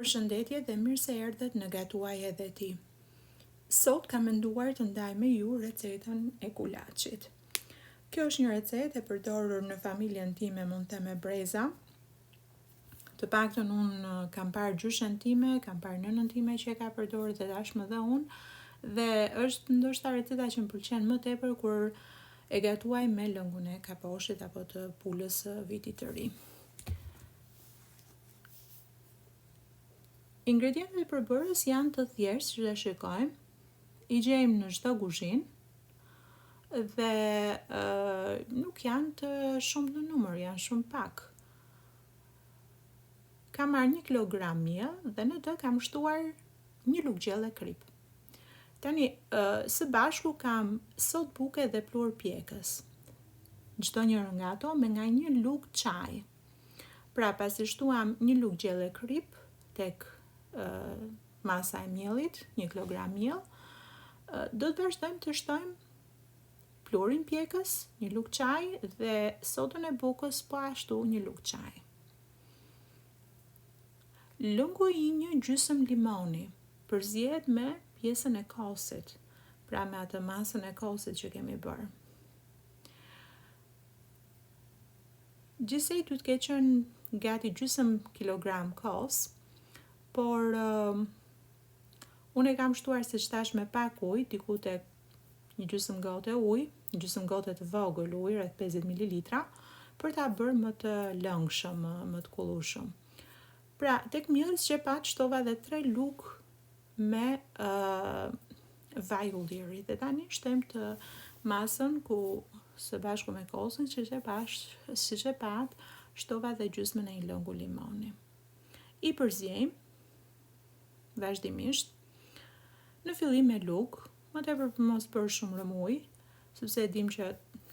Përshëndetje dhe mirë se erdhët në Gatuaj edhe ti. Sot kam menduar të ndaj me ju recetën e kulacit. Kjo është një recetë e përdorur në familjen time, mund të me breza. Të paktën unë kam parë gjyshen time, kam parë nënën time që e ka përdorur dhe tashmë dhe unë, dhe është ndoshta receta që më pëlqen më tepër kur e gatuaj me lëngun e kaposhit apo të pulës vitit të ri. Ingredientet e përbërës janë të thjeshtë që dhe shikojmë, i gjejmë në çdo kuzhinë dhe nuk janë të shumë në numër, janë shumë pak. Kam marrë 1 kilogram miell dhe në të kam shtuar 1 lugë gjel e krip. Tani, së bashku kam sode buke dhe pluhur pjekës. Çdo njëra nga ato me nga 1 lugë çaj. Pra, pasi shtuam 1 lugë gjel e krip tek masa e miellit, 1 kilogram miell, do të vazhdojmë të shtojmë pluhurin pjekës, 1 lugë çaj dhe sodën e bukës po ashtu 1 lugë çaj. Lëngu i 1 gjysmë limoni përzihet me pjesën e kosit, pra me atë masën e kosit që kemi bërë. Gjithsej du të ketë qenë gati gjysmë kilogram kos, por unë e kam shtuar si thash me pak ujë, diku tek 1 gjysmë gote ujë, 1 gjysmë gote të vogël ujë, rreth 50 ml, për ta bërë më të lëngshëm, më të kullueshëm. Pra, tek mielli që pat shtova edhe 3 lugë me vaj ulliri dhe tani shtojmë të masën ku së bashku me kosin siç e pat, shtova edhe gjysmën e 1 lëngu limoni. I përziejmë vazhdimisht, në fillim me lugë, më tepër për mos bërë shumë rëmuj, sepse dim që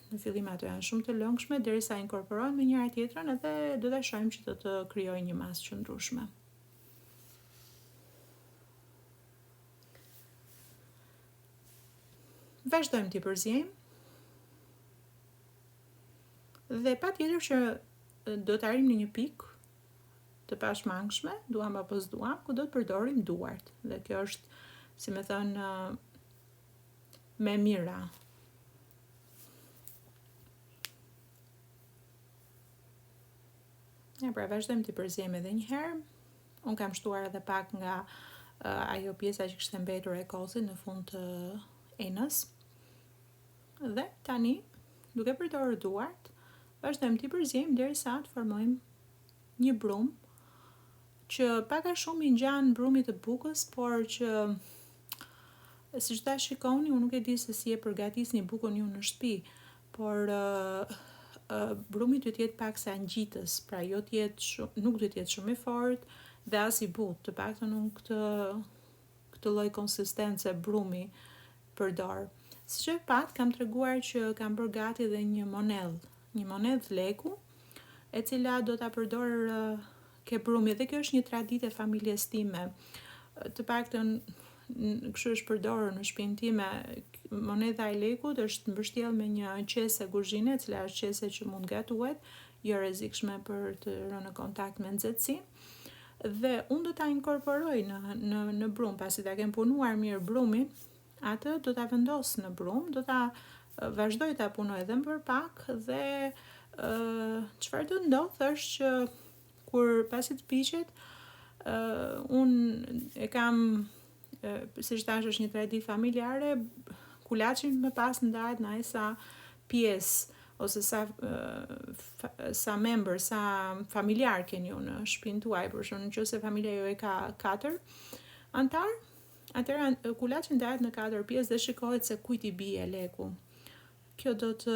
në fillim ato janë shumë të lëngshme, derisa inkorporohen me njëra tjetrën edhe do ta shohim që do të krijojë një masë qëndrueshme. Vazhdojmë t'i përziejmë dhe patjetër që do të arrijmë në një pikë të pashmangshme, duam apo s'duam, ku do të përdorim duart. Dhe kjo është, si me thënë, me mira. Pra, vazhdojmë t'i përziejmë edhe një herë. Unë kam shtuar edhe pak nga ajo pjesa që kishte mbetur e kosit në fund të enës. Dhe tani, duke përdorur duart, vazhdojmë t'i përziejmë derisa të formojmë një brumë që pak a shumë i ngjan brumit të bukës, por që siç ta shikoni, unë nuk e di se si e përgatisni bukën ju në shtëpi, por brumi duhet të jetë paksa ngjitës, pra jo të jetë nuk duhet të jetë shumë i fortë dhe as i butë, të paktën unë këtë lloj konsistence brumi përdor. Siç e pat, kam treguar që kam bërë gati edhe një monedh leku, e cila do ta përdor ke brumi, dhe kjo është një tradite e familjes time. Të paktën kështu është përdorur në shtëpinë time. Monedha e lekut është mbështjell me një qese kuzhine, e cila është qese që mund gatuhet, jo rrezikshme për të rënë në kontakt me nxehtësi. Dhe unë do ta inkorporoj në brum, pasi ta kem punuar mirë brumin, atë do ta vendos në brum, do ta vazhdoj ta punoj edhe më pak dhe çfarë do ndodh është që kur pasi të piqet, unë e kam, siç thash, është një traditë familjare, kulacin më pas ndahet në sa pjesë ose sa member, sa familjar keni ju në shtëpinë tuaj, për shembull, nëse familja juaj ka 4 antar, atëherë kulacin ndahet në 4 pjesë dhe shikohet se kujt i bie leku. Kjo do të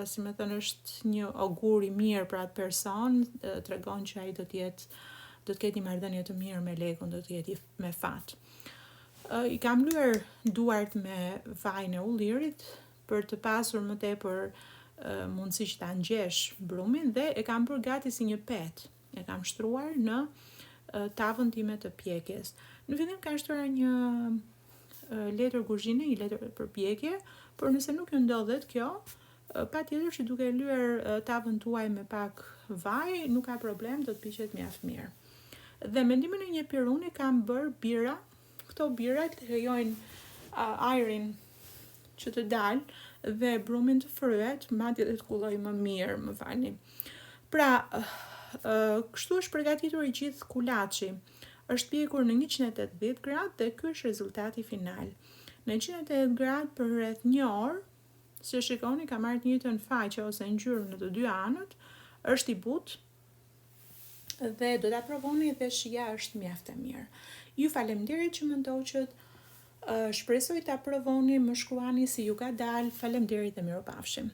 si me thënë është një augur i mirë për atë person, tregon që ai do të ketë një marrëdhënie të mirë me lekun, do të jetë me fat. I kam lyer duart me vajin e ullirit për të pasur më tepër mundësi që ta ngjesh brumin dhe e kam bërë gati si një pet. E kam shtruar në tavën time të pjekjes. Në fillim kam shtruar një letër kuzhine, një letër për pjekje, por nëse nuk ju ndodhet kjo, patjetër që duke lyer tavën tuaj me pak vaj, nuk ka problem, do të piqet mjaft mirë. Dhe mendimin e një piruni kam bërë bira. Këto bira të krijojnë ajrin që të dalë dhe brumin të fryet, madje dhe të kulloj më mirë, më falni. Pra, kështu është përgatitur i gjithë kulaci. Është pjekur në 180 gradë dhe ky është rezultati final. Në 180 gradë për rreth 1 orë, si shikoni ka marrë të njëjtën faqe ose ngjyrë në të dy anët, është i butë dhe do ta provoni dhe shija është mjaft e mirë. Ju faleminderit që më ndoqët. Shpresoj ta provoni, më shkruani si ju ka dalë. Faleminderit dhe mirupafshim.